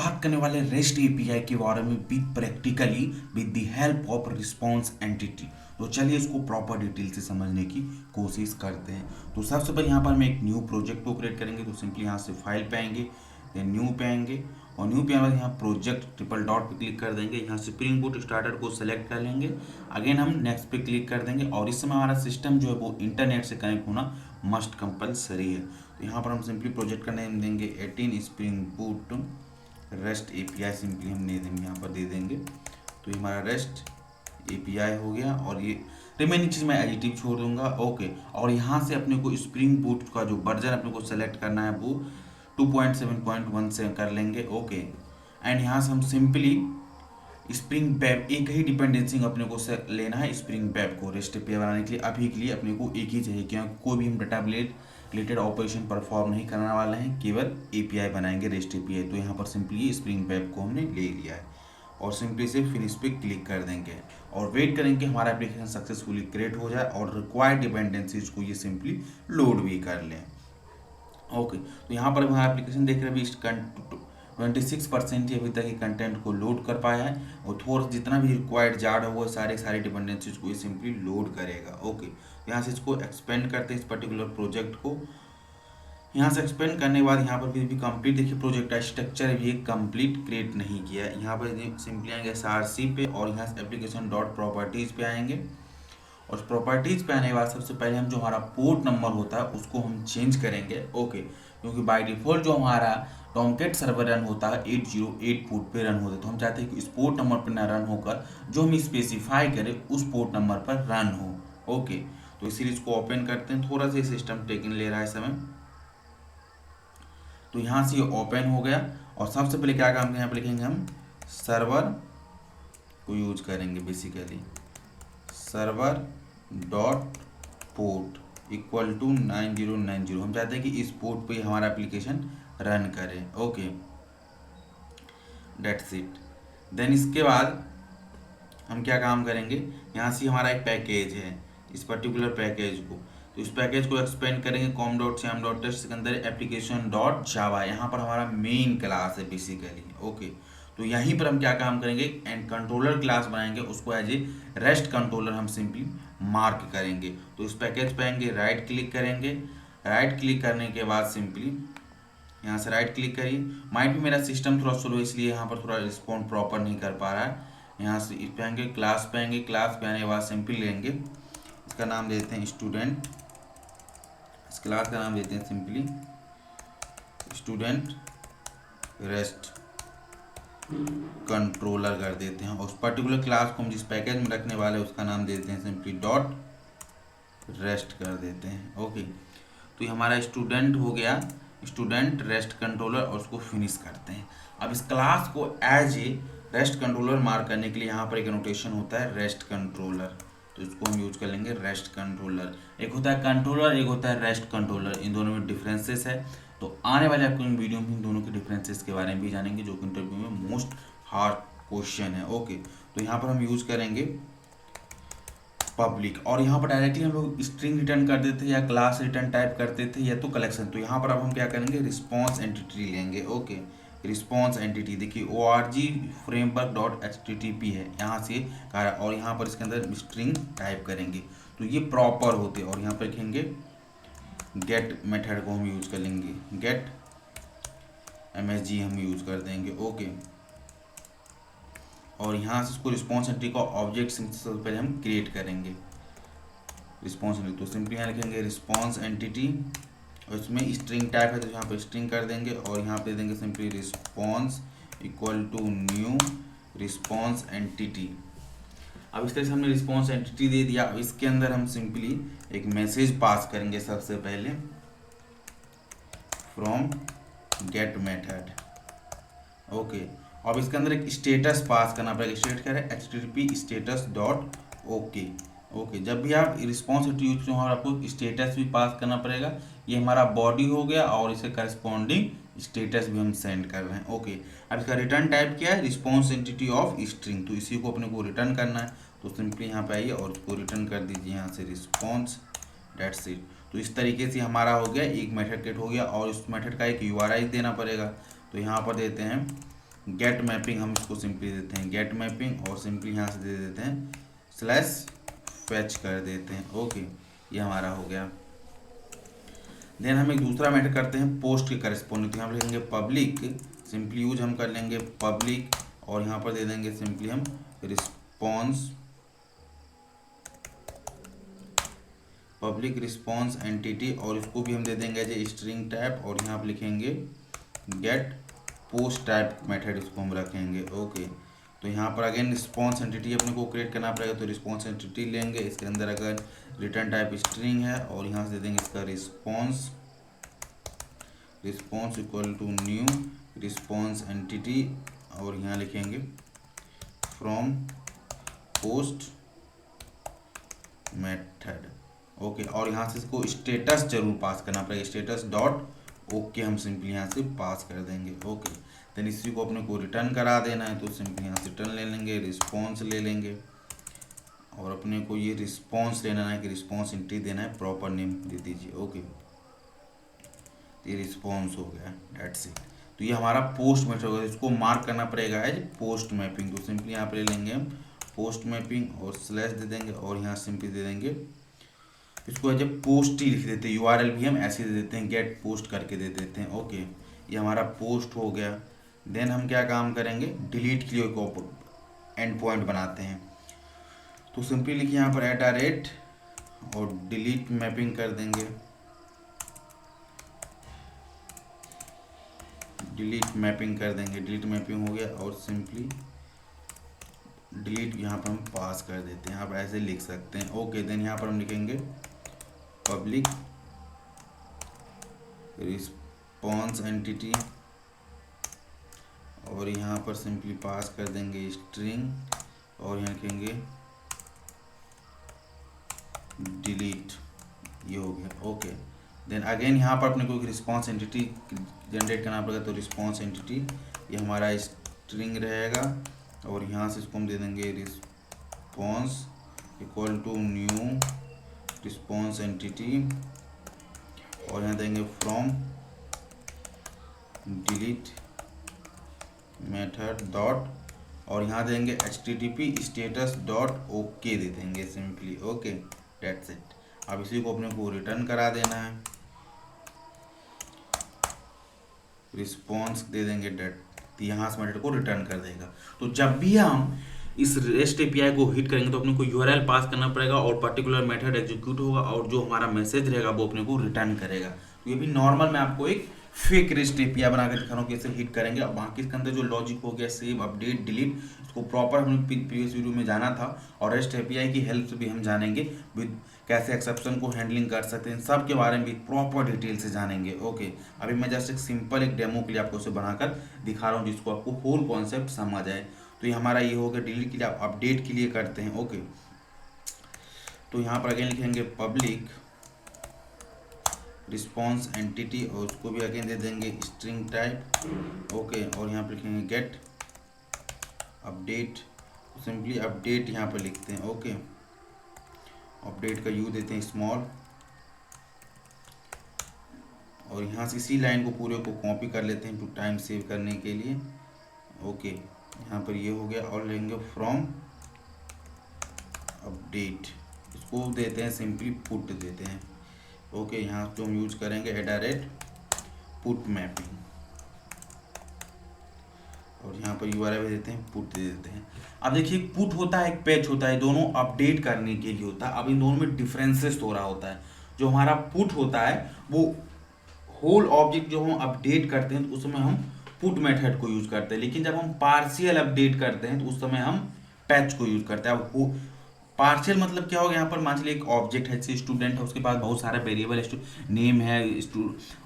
बात करने वाले रेस्ट एपीआई के बारे में with practically with the help of response entity. तो चलिए इसको प्रॉपर डिटेल से समझने की कोशिश करते हैं। तो सबसे पहले यहाँ पर हम एक न्यू प्रोजेक्ट को क्रिएट करेंगे। तो सिंपली यहाँ से फाइल पे आएंगे, देन न्यू पे आएंगे और न्यू पे आने बाद यहाँ प्रोजेक्ट ट्रिपल डॉट पे क्लिक कर देंगे। यहाँ से स्प्रिंग बूट स्टार्टर को सेलेक्ट कर लेंगे। अगेन हम नेक्स्ट पे क्लिक कर देंगे और इस समय हमारा सिस्टम जो है वो इंटरनेट से कनेक्ट होना मस्ट कंपलसरी है। तो यहाँ पर हम सिंपली प्रोजेक्ट का नेम देंगे 18 spring boot rest API. Simply हम नेम यहाँ पर दे देंगे। तो ये हमारा रेस्ट एपीआई हो गया और ये रिमेनिंग चीज़ मैं एडिटिव छोड़ दूंगा। ओके, और यहाँ से अपने को स्प्रिंग बूट का जो वर्जन अपने को सेलेक्ट करना है वो 2.7.1 से कर लेंगे। ओके, एंड यहाँ से हम सिंपली स्प्रिंग वेब एक ही डिपेंडेंसी अपने को लेना है। स्प्रिंग वेब को रेस्ट एपीआई बनाने के लिए अभी के लिए अपने को एक ही चाहिए, क्योंकि कोई भी हम डाटा रिलेटेड ऑपरेशन परफॉर्म नहीं करने वाले हैं, केवल एपीआई बनाएंगे रेस्ट एपीआई। तो यहाँ पर सिंपली स्प्रिंग वेब को हमने ले लिया है और सिंपली से फिनिश पे क्लिक कर देंगे और वेट करेंगे हमारा एप्लीकेशन सक्सेसफुली क्रिएट हो जाए और रिक्वायर्ड डिपेंडेंसीज को ये सिंपली लोड भी कर लें। ओके, तो यहाँ पर हमारा एप्लीकेशन देख रहे हैं 26% ही अभी तक ये कंटेंट को लोड कर पाया है और थोड़ा जितना भी रिक्वायर्ड जार है वो सारे डिपेंडेंसीज को ये सिंपली लोड करेगा। ओके, यहाँ से इसको एक्सपेंड करते हैं इस पर्टिकुलर प्रोजेक्ट को। यहाँ से एक्सपेंड करने के बाद यहाँ पर भी कंप्लीट देखिए प्रोजेक्ट का स्ट्रक्चर भी कंप्लीट क्रिएट नहीं किया है। यहाँ पर सिंपली आएंगे SRC पे और यहाँ से एप्लीकेशन डॉट प्रॉपर्टीज़ पे आएंगे और प्रॉपर्टीज़ पे आने के बाद सबसे पहले हम जो हमारा पोर्ट नंबर होता है उसको हम चेंज करेंगे। ओके, क्योंकि बाय डिफ़ॉल्ट जो हमारा टॉमकेट सर्वर रन होता है 808 पोर्ट पे रन होता है, तो हम चाहते हैं कि इस पोर्ट नंबर पर ना रन होकर जो हम स्पेसिफाई करें उस पोर्ट नंबर पर रन हो। ओके, तो इसीलिए इसको ओपन करते हैं। थोड़ा सा सिस्टम टेकिंग ले रहा है समय। तो यहाँ से ये ओपन हो गया और सबसे पहले क्या काम करें, यहाँ पर लिखेंगे हम सर्वर को यूज करेंगे। Basically server dot port equal to 9090। हम चाहते हैं कि इस पोर्ट पे हमारा एप्लीकेशन रन करे। Okay, that's it. देन इसके बाद हम क्या काम करेंगे, यहाँ से हमारा एक पैकेज है, इस पर्टिकुलर पैकेज को तो इस पैकेज को एक्सपेंड करेंगे com.sam.test के अंदर एप्लीकेशन डॉट जावा। यहाँ पर हमारा मेन क्लास है बेसिकली। ओके, तो यहीं पर हम क्या काम करेंगे, एंड कंट्रोलर क्लास बनाएंगे, उसको एज ए रेस्ट कंट्रोलर हम सिंपली मार्क करेंगे। तो इस पैकेज पे आएंगे, राइट क्लिक करेंगे। राइट क्लिक करने के बाद सिंपली यहाँ से राइट क्लिक करिए। माइट भी मेरा सिस्टम थोड़ा स्लो है इसलिए यहाँ पर थोड़ा रिस्पॉन्ड प्रॉपर नहीं कर पा रहा है। यहाँ से इस पे आएंगे, क्लास पे आएंगे। क्लास पे आने के बाद सिंपली लेंगे, इसका नाम देते हैं स्टूडेंट। इस क्लास का नाम देते हैं सिंपली स्टूडेंट रेस्ट कंट्रोलर कर देते हैं। उस पर्टिकुलर क्लास को हम जिस पैकेज में रखने वाले हैं उसका नाम देते हैं सिंपली डॉट रेस्ट कर देते हैं। ओके, तो ये हमारा स्टूडेंट हो गया, स्टूडेंट रेस्ट कंट्रोलर, और उसको फिनिश करते हैं। अब इस क्लास को as a REST controller mark करने के लिए यहाँ पर एक नोटेशन होता है रेस्ट कंट्रोलर, तो इसको हम यूज कर लेंगे रेस्ट कंट्रोलर। एक होता है कंट्रोलर, एक होता है रेस्ट कंट्रोलर, इन दोनों में डिफरेंसेस है। तो आने वाले आपको इन वीडियो में इन दोनों के डिफरेंसेस के बारे में भी जानेंगे, जो कि इंटरव्यू में मोस्ट हार्ड क्वेश्चन है। ओके, तो यहाँ पर हम यूज करेंगे पब्लिक और यहाँ पर डायरेक्टली हम लोग स्ट्रिंग रिटर्न कर देते हैं या क्लास रिटर्न टाइप करते थे या तो कलेक्शन। तो यहाँ पर अब हम क्या करेंगे, रिस्पॉन्स एंटिटी लेंगे। ओके, रिस्पॉन्स एंटिटी देखिए org framework.http है, यहाँ से और यहाँ पर इसके अंदर स्ट्रिंग टाइप करेंगे तो ये प्रॉपर होते। और यहाँ पर लिखेंगे गेट मेथड को हम यूज कर लेंगे, गेट msg हम यूज कर देंगे। ओके, और यहाँ से इसको रिस्पॉन्स एंटिटी का ऑब्जेक्ट सबसे पहले हम क्रिएट करेंगे रिस्पॉन्स एंटिटी। तो सिंपली यहाँ लिखेंगे रिस्पॉन्स एंटिटी और इसमें स्ट्रिंग टाइप है तो यहाँ पे स्ट्रिंग कर देंगे और यहाँ पे देंगे simply response equal to new response entity. अब इस तरह से हमने रिस्पॉन्स एंटिटी दे दिया। अब इसके अंदर हम सिंपली एक मैसेज पास करेंगे सबसे पहले फ्रॉम गेट मेथड। ओके, अब इसके अंदर एक स्टेटस पास करना पड़ेगा। स्टेट क्या है, http status dot okay. Okay, जब भी आप रिस्पॉन्स यूज करें आपको स्टेटस भी पास करना पड़ेगा। ये हमारा बॉडी हो गया और इसे करस्पॉन्डिंग स्टेटस भी हम सेंड कर रहे हैं। ओके, अब इसका रिटर्न टाइप क्या है, रिस्पॉन्स एंटिटी ऑफ स्ट्रिंग, तो इसी को अपने को रिटर्न करना है। तो सिंपली यहाँ पे आइए और इसको रिटर्न कर दीजिए यहाँ से रिस्पॉन्स, डेट्स इट। तो इस तरीके से हमारा हो गया, एक मेथड क्रिएट हो गया और उस मेथड का एक URI देना पड़ेगा। तो यहाँ पर देते हैं गेट मैपिंग हम इसको सिंपली देते हैं गेट मैपिंग, और सिंपली यहाँ से दे देते हैं स्लैश फैच कर देते हैं। ओके, ये हमारा हो गया। देन हम एक दूसरा मेथड करते हैं पोस्ट के करस्पॉन्डिंग। तो यहाँ पर लिखेंगे पब्लिक, सिंपली यूज हम कर लेंगे पब्लिक, और यहाँ पर दे देंगे सिंपली हम रिस्पॉन्स, पब्लिक रिस्पॉन्स एंटिटी, और इसको भी हम दे देंगे एज ए स्ट्रिंग टाइप, और यहाँ पर लिखेंगे गेट पोस्ट टाइप मेथड, इसको हम रखेंगे। ओके, तो यहाँ पर अगेन रिस्पॉन्स एंटिटी अपने को क्रिएट करना पड़ेगा, तो रिस्पॉन्स एंटिटी लेंगे, इसके अंदर अगर रिटर्न टाइप स्ट्रिंग है, और यहाँ से दे देंगे इसका response, response equal to new response entity, और यहाँ लिखेंगे फ्रॉम पोस्ट मेथड। ओके, और यहाँ से इसको स्टेटस जरूर पास करना पड़ेगा, स्टेटस डॉट ओके हम सिंपली यहाँ से पास कर देंगे। ओके, देन इसी को अपने को रिटर्न करा देना है, तो सिंपली यहाँ से रिटर्न ले लेंगे, रिस्पॉन्स ले लेंगे, और अपने को ये रिस्पॉन्स लेना है कि रिस्पॉन्स एंटिटी देना है, प्रॉपर नेम दे दीजिए। ओके, ये रिस्पॉन्स हो गया, डेट्स इट। तो ये हमारा पोस्ट मेथड होगा, इसको मार्क करना पड़ेगा एज पोस्ट मैपिंग। तो सिंपली यहाँ पर ले लेंगे हम पोस्ट मैपिंग और स्लैश दे देंगे, और यहाँ सिंपली दे देंगे इसको एज ए पोस्ट ही लिख देते हैं, यूआरएल भी हम ऐसे दे देते हैं, गेट पोस्ट करके दे देते हैं। ओके, ये हमारा पोस्ट हो गया। देन हम क्या काम करेंगे, डिलीट के लिए एक एंड पॉइंट बनाते हैं। तो सिंपली लिखिए यहाँ पर @ और डिलीट मैपिंग कर देंगे, डिलीट मैपिंग कर देंगे, डिलीट मैपिंग हो गया, और सिंपली डिलीट यहाँ पर हम पास कर देते हैं, आप ऐसे लिख सकते हैं। ओके, देन यहाँ पर हम लिखेंगे पब्लिक रिस्पॉन्स एंटिटी, और यहाँ पर सिंपली पास कर देंगे स्ट्रिंग, और यहाँ लिखेंगे डिलीट, ये हो गया। ओके, देन अगेन यहाँ पर अपने को एक रिस्पॉन्स एंटिटी जनरेट करना पड़ेगा, तो रिस्पॉन्स एंटिटी ये हमारा स्ट्रिंग रहेगा, और यहाँ से इसको हम दे देंगे response equal to new response entity, और यहाँ देंगे फ्रॉम डिलीट मेथड डॉट, और यहाँ देंगे http स्टेटस डॉट ओके दे देंगे सिंपली। Okay, that's it. अब इसी को अपने को रिटर्न करा देना है, रिस्पॉन्स दे देंगे डेट, यहाँ से मेथड को रिटर्न कर देगा। तो जब भी हम इस रेस्ट एपीआई को हिट करेंगे तो अपने को यूआरएल पास करना पड़ेगा, और पर्टिकुलर मेथड एग्जीक्यूट होगा, और जो हमारा मैसेज रहेगा वो अपने को रिटर्न करेगा। तो ये भी नॉर्मल मैं आपको एक फेक रेस्ट एपीआई बना के दिखा रहा हूँ कैसे हिट करेंगे। अब बाकी इसके अंदर जो लॉजिक हो गया सेव, अपडेट, डिलीट, इसको प्रॉपर हमने प्रीवियस वीडियो में जाना था, और रेस्ट एपीआई की हेल्प से भी हम जानेंगे विद कैसे एक्सेप्शन को हैंडलिंग कर सकते हैं, सब के बारे में भी प्रॉपर डिटेल से जानेंगे। ओके, अभी मैं जस्ट एक सिंपल एक डेमो के लिए आपको उसे बनाकर दिखा रहा हूँ, जिसको आपको होल कॉन्सेप्ट समझ आए। तो ये हमारा ये हो गया डिलीट के लिए, आप अपडेट के लिए करते हैं। ओके, तो यहाँ पर अगेन लिखेंगे पब्लिक रिस्पॉन्स एंटिटी, और उसको भी अगेन दे देंगे स्ट्रिंग टाइप। ओके, और यहाँ पर लिखेंगे गेट अपडेट, सिंपली अपडेट यहाँ पर लिखते हैं। ओके, अपडेट का यू देते हैं स्मॉल, और यहाँ से इसी लाइन को पूरे को कॉपी कर लेते हैं टू टाइम सेव करने के लिए। ओके, यहाँ पर ये हो गया, और लेंगे फ्रॉम अपडेट, इसको देते हैं सिंपली पुट देते हैं। ओके, यहाँ जो हम यूज करेंगे @ पुट मैपिंग, और यहाँ पर यूआरएल भी देते हैं, पुट दे देते हैं। अब देखिए पुट होता है एक पैच होता है, दोनों अपडेट करने के लिए होता है। अब इन दोनों में डिफरेंसेस हो रहा होता है। जो हमारा पुट होता है वो होल ऑब्जेक्ट जो हम अपडेट करते हैं तो उस समय हम पुट मेथड को यूज करते हैं, लेकिन जब हम पार्शियल अपडेट करते हैं तो उस समय हम पैच को यूज करते हैं। अब पार्शियल मतलब क्या होगा, यहाँ पर मान लीजिए एक ऑब्जेक्ट है, जैसे स्टूडेंट है, उसके पास बहुत सारे वेरिएबल नेम है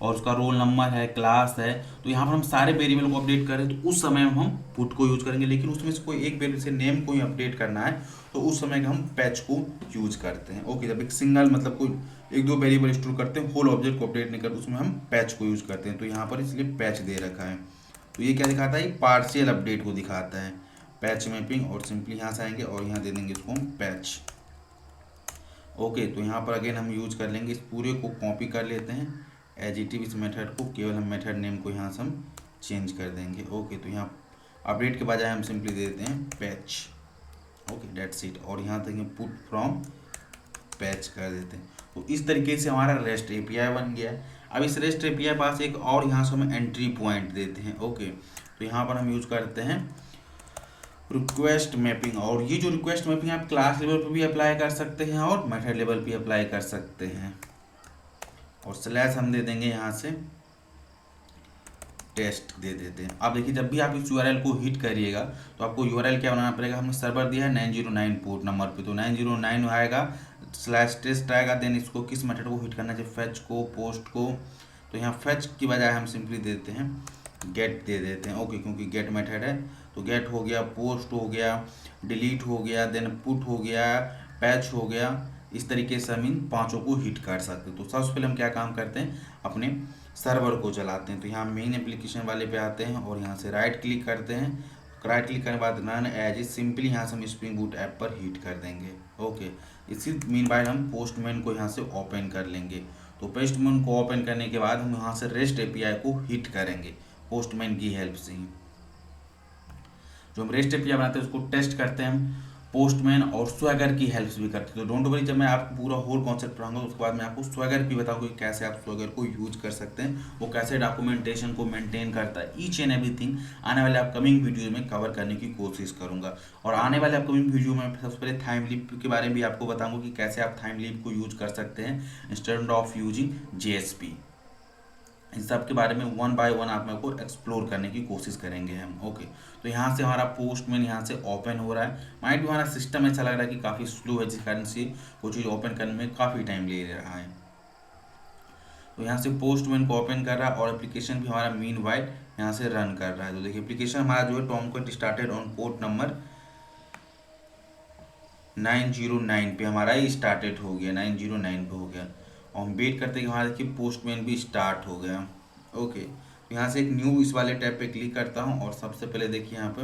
और उसका रोल नंबर है, क्लास है, तो यहाँ पर हम सारे वेरिएबल को अपडेट करें तो उस समय हम पुट को यूज करेंगे। लेकिन उसमें से कोई एक वेरिएबल से नेम को ही अपडेट करना है तो उस समय हम पैच को यूज करते हैं। ओके, जब एक सिंगल मतलब कोई एक दो वेरिएबल स्टोर करते हैं, होल ऑब्जेक्ट को अपडेट नहीं करते, उसमें हम पैच को यूज करते हैं। तो यहाँ पर इसलिए पैच दे रखा है। तो ये क्या दिखाता है, पार्शियल अपडेट को दिखाता है, पैच मैपिंग। और सिंपली यहाँ से आएंगे और यहाँ दे देंगे इसको हम पैच। ओके, तो यहाँ पर अगेन हम यूज कर लेंगे, इस पूरे को कॉपी कर लेते हैं एज इट इज, इस मेथड को केवल हम मेथड नेम को यहाँ से हम चेंज कर देंगे। ओके, तो यहाँ अपडेट के बजाय हम सिंपली दे देते हैं पैच। Okay that's it. और यहाँ देंगे पुट फ्रॉम पैच कर देते हैं। तो इस तरीके से हमारा रेस्ट एपीआई बन गया है। अब इस रेस्ट एपीआई पास एक और यहाँ से हम एंट्री पॉइंट देते हैं। ओके तो यहाँ पर हम यूज करते हैं रिक्वेस्ट मैपिंग। और ये जो रिक्वेस्ट मैपिंग आप क्लास लेवल पर भी अप्लाई कर सकते हैं और मेथड लेवल पे अप्लाई कर सकते हैं। और स्लैश हम दे देंगे यहाँ से टेस्ट दे देते हैं। अब देखिए जब भी आप इस यूआरएल को हिट करिएगा तो आपको यूआरएल क्या बनाना पड़ेगा। हमने सर्वर दिया है 909 पोर्ट नंबर पे, तो 909 आएगा /टेस्ट आएगा। देन इसको किस मेथड को हिट करना चाहिए, फेच को, पोस्ट को। तो यहाँ फेच की बजाय हम सिंपली देते हैं गेट दे देते हैं। ओके क्योंकि गेट मेथड है तो गेट हो गया, पोस्ट हो गया, डिलीट हो गया, देन पुट हो गया, पैच हो गया। इस तरीके से हम इन पांचों को हिट कर सकते हैं। तो सबसे पहले हम क्या काम करते हैं, अपने सर्वर को चलाते हैं। तो यहाँ मेन एप्लीकेशन वाले पे आते हैं और यहाँ से राइट क्लिक करते हैं। राइट क्लिक करने के बाद रन एज सिंपली यहाँ से हम स्प्रिंग बूट ऐप पर हिट कर देंगे। ओके इसी मीनवाइल हम पोस्टमैन को यहाँ से ओपन कर लेंगे। तो पोस्टमैन को ओपन करने के बाद हम यहाँ से रेस्ट एपीआई को हिट करेंगे पोस्टमैन की हेल्प से ही। जो हम रेस्ट एपीआई बनाते हैं उसको टेस्ट करते हैं हम पोस्टमैन और स्वैगर की हेल्प भी करते हैं। तो डोंट वरी, जब मैं आपको पूरा होल कॉन्सेप्ट पढ़ाऊंगा उसके बाद मैं आपको स्वैगर भी बताऊंगा कि कैसे आप स्वैगर को यूज कर सकते हैं, वो कैसे डॉक्यूमेंटेशन को मेंटेन करता है। ईच एंड एवरीथिंग आने वाले अपकमिंग वीडियो में कवर करने की कोशिश करूंगा। और आने वाले अपकमिंग वीडियो में सबसे पहले थाइमलीप के बारे में भी आपको बताऊंगा कि कैसे आप थाइमलीप को यूज कर सकते हैं इंस्टेड ऑफ यूजिंग जेएसपी। इन सब के बारे में वन बाय वन आप मेरे को एक्सप्लोर करने की कोशिश करेंगे हम। ओके तो यहाँ से हमारा पोस्टमैन यहाँ से ओपन हो रहा है। माइट भी हमारा सिस्टम ऐसा लग रहा है कि काफ़ी स्लो है, जिस कारण से वो चीज़ ओपन करने में काफ़ी टाइम ले रहा है। तो यहाँ से पोस्टमैन को ओपन कर रहा है और एप्लीकेशन भी हमारा मीन वाइल यहाँ से रन कर रहा है। तो देखिए एप्लीकेशन हमारा जो है टॉमकट स्टार्टेड ऑन पोर्ट नंबर 909 पे हमारा ये स्टार्टेड हो गया, 909 पे हो गया। और हम वेट करते हैं कि हमारा देखिए पोस्टमैन भी स्टार्ट हो गया। ओके तो यहाँ से एक न्यू इस वाले टैब पे क्लिक करता हूँ और सबसे पहले देखिए यहाँ पे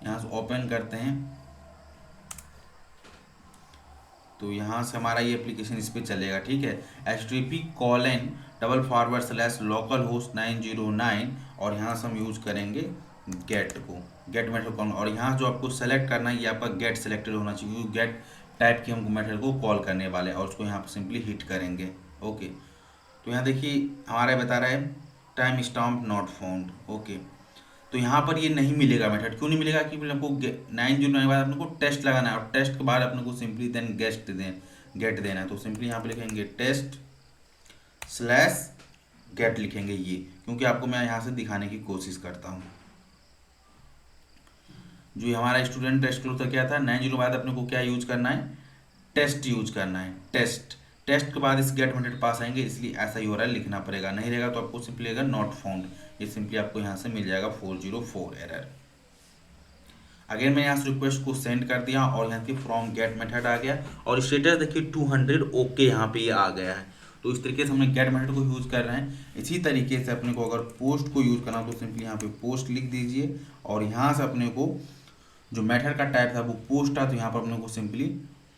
यहाँ से ओपन करते हैं। तो यहाँ से हमारा ये एप्लीकेशन इस पर चलेगा, ठीक है। http://localhost 909 और यहाँ से हम यूज करेंगे गेट को, गेट मेथड कॉल। और यहाँ जो आपको सेलेक्ट करना है ये आपका गेट सेलेक्टेड होना चाहिए क्योंकि गेट टाइप की हम मेथड को कॉल करने वाले हैं और उसको यहाँ पर सिंपली हिट करेंगे। ओके तो यहाँ देखिए हमारा बता रहा है time stamp not found. Okay तो यहाँ पर ये नहीं मिलेगा मेथड। क्यों नहीं मिलेगा कि आपको 909 के बाद अपने को टेस्ट लगाना है और टेस्ट के बाद अपने को सिंपली देन गेट देना है। तो सिंपली यहाँ पे लिखेंगे टेस्ट/गेट लिखेंगे ये, क्योंकि आपको मैं यहाँ से दिखाने की कोशिश करता हूँ। जो हमारा स्टूडेंट टेस्ट होता क्या था, 909 बाद अपने को क्या यूज करना है, टेस्ट यूज करना है। टेस्ट के बाद इस गेट मेथड पास आएंगे, इसलिए ऐसा यूआरएल लिखना पड़ेगा। नहीं रहेगा तो आपको सिंपली रहेगा नॉट फाउंड, ये सिंपली आपको यहाँ से मिल जाएगा 404 एरर। अगेन मैं यहाँ से रिक्वेस्ट को सेंड कर दिया और यहाँ की फ्रॉम गेट मेथड आ गया और स्टेटस देखिए 200 ओके यहाँ पे ये आ गया है। तो इस तरीके से हमने गेट मेथड को यूज कर रहे हैं। इसी तरीके से अपने को अगर पोस्ट को यूज करना हो तो सिंपली यहाँ पे पोस्ट लिख दीजिए और यहाँ से अपने को जो मेथड का टाइप था वो पोस्ट था, तो यहाँ पर अपने को सिंपली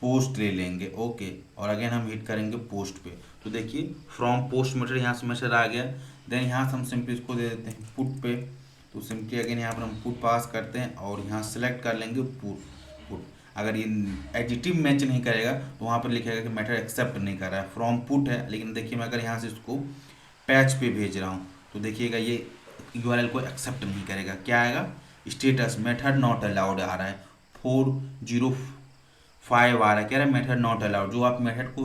पोस्ट ले लेंगे। ओके और अगेन हम हिट करेंगे पोस्ट पे। तो देखिए फ्रॉम पोस्ट मेथड यहाँ से मैसेज आ गया। देन यहाँ से हम सिंपली इसको दे देते हैं पुट पे। तो सिंपली अगेन यहाँ पर हम पुट पास करते हैं और यहाँ सेलेक्ट कर लेंगे पुट। अगर ये एडजेक्टिव मैच नहीं करेगा तो वहाँ पर लिखेगा कि मेथड एक्सेप्ट नहीं कर रहा है। फ्रॉम पुट है, लेकिन देखिए मैं अगर यहाँ से इसको पैच पे भेज रहा हूँ तो देखिएगा ये यूआरएल को एक्सेप्ट नहीं करेगा। क्या आएगा, स्टेटस मेथड नॉट अलाउड आ रहा है, 405 आ रहा है, कह रहा है मेथड नॉट अलाउड। जो आप मेथड को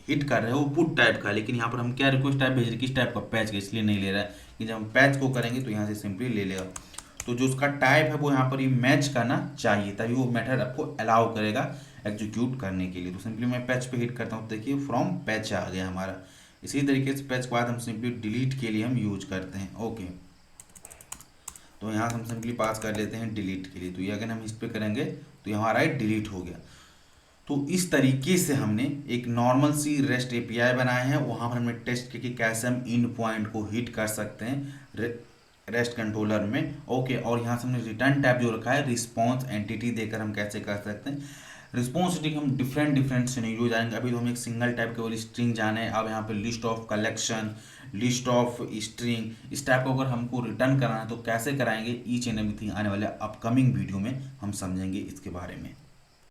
हिट कर रहे हो वो पुट टाइप का, लेकिन यहाँ पर हम क्या रिक्वेस्ट टाइप भेज रहे हैं, किस टाइप का, पैच का, इसलिए नहीं ले रहा है। कि जब हम पैच को करेंगे तो यहाँ से सिंपली ले लेगा। तो जो उसका टाइप है वो यहाँ पर ये मैच करना चाहिए, तभी वो मेथड आपको अलाउ करेगा एग्जीक्यूट करने के लिए। तो सिंपली मैं पैच पे हिट करता हूँ, देखिए फ्रॉम पैच आ गया हमारा। इसी तरीके से पैच के बाद हम सिंपली डिलीट के लिए हम यूज करते हैं। ओके तो यहाँ से हम सिंपली पास कर लेते हैं डिलीट के लिए। तो ये अगर हम इस पर करेंगे तो हमारा डिलीट हो गया। तो इस तरीके से हमने एक नॉर्मल सी रेस्ट एपीआई बनाए हैं, वहाँ पर हमने टेस्ट किया कि कैसे हम इन पॉइंट को हिट कर सकते हैं रेस्ट कंट्रोलर में। ओके और यहाँ से हमने रिटर्न टैब जो रखा है रिस्पॉन्स एंटिटी देकर हम कैसे कर सकते हैं रिस्पॉन्स स्ट्रिंग हम डिफरेंट डिफरेंट सिनेरियो जाएंगे। अभी तो हम एक सिंगल टाइप केवल स्ट्रिंग जाने हैं। अब यहाँ पे list of collection, list of string, इस टाइप को अगर हमको रिटर्न कराना है तो कैसे कराएंगे, ईच एंड एवरीथिंग आने वाले अपकमिंग वीडियो में हम समझेंगे इसके बारे में।